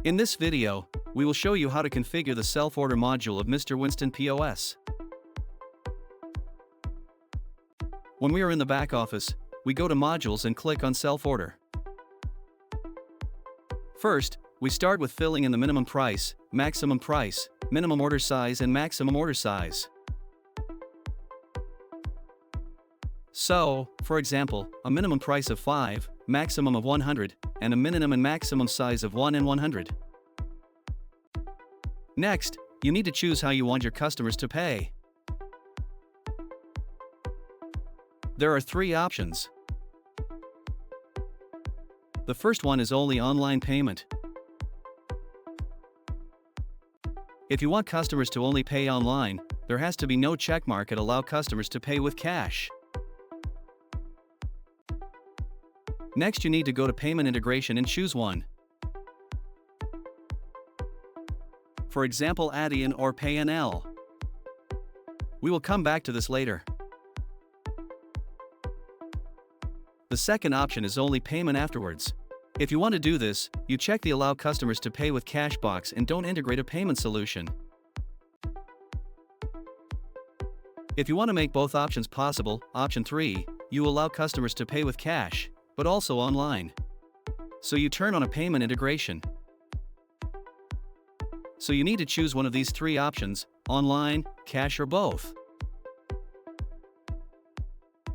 In this video, we will show you how to configure the self-order module of Mr. Winston POS. When we are in the back office, we go to Modules and click on Self-Order. First, we start with filling in the minimum price, minimum order size and maximum order size. So, for example, a minimum price of 5, maximum of 100, and a minimum and maximum size of 1 and 100. Next, you need to choose how you want your customers to pay. There are 3 options. The first one is only online payment. If you want customers to only pay online, there has to be no checkmark and allow customers to pay with cash. Next, you need to go to Payment Integration and choose one. For example, Add-in or Pay-NL. We will come back to this later. The second option is only payment afterwards. If you want to do this, you check the Allow Customers to Pay with Cash box and don't integrate a payment solution. If you want to make both options possible, option 3, you allow customers to pay with cash, but also online. So you turn on a payment integration. So you need to choose one of these 3 options, online, cash or both.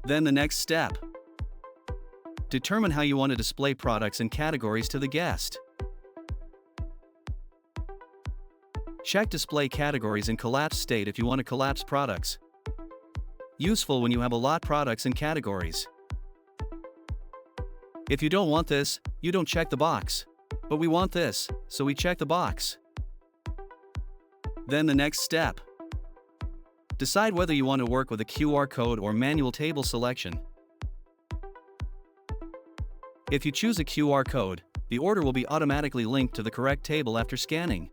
Then the next step. Determine how you want to display products and categories to the guest. Check Display Categories in Collapsed State if you want to collapse products. Useful when you have a lot products and categories. If you don't want this, you don't check the box. But we want this, so we check the box. Then the next step. Decide whether you want to work with a QR code or manual table selection. If you choose a QR code, the order will be automatically linked to the correct table after scanning.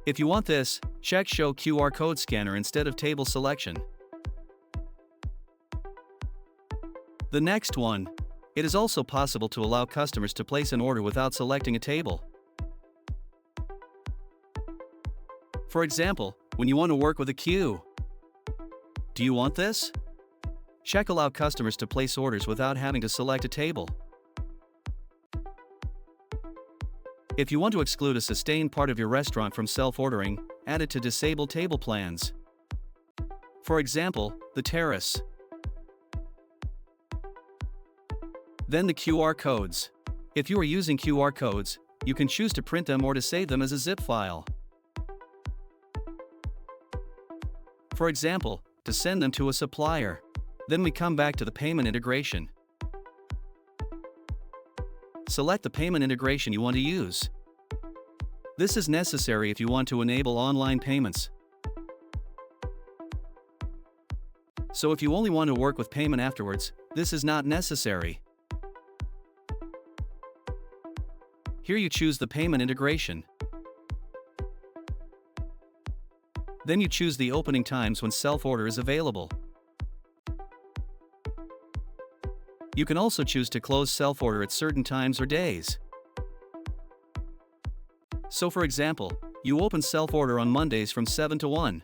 If you want this, check Show QR Code Scanner instead of table selection. The next one. It is also possible to allow customers to place an order without selecting a table. For example, when you want to work with a queue. Do you want this? Check Allow Customers to Place Orders without having to select a table. If you want to exclude a sustained part of your restaurant from self-ordering, add it to Disable Table Plans. For example, the terrace. Then the QR codes. If you are using QR codes, you can choose to print them or to save them as a zip file. For example, to send them to a supplier. Then we come back to the payment integration. Select the payment integration you want to use. This is necessary if you want to enable online payments. So if you only want to work with payment afterwards, this is not necessary. Here you choose the payment integration. Then you choose the opening times when self-order is available. You can also choose to close self-order at certain times or days. So for example, you open self-order on Mondays from 7 to 1.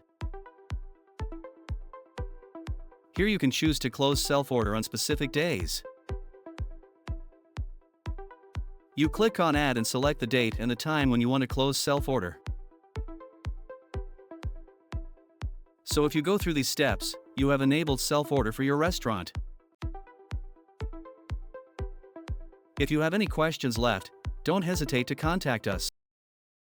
Here you can choose to close self-order on specific days. You click on Add and select the date and the time when you want to close self-order. So if you go through these steps, you have enabled self-order for your restaurant. If you have any questions left, don't hesitate to contact us.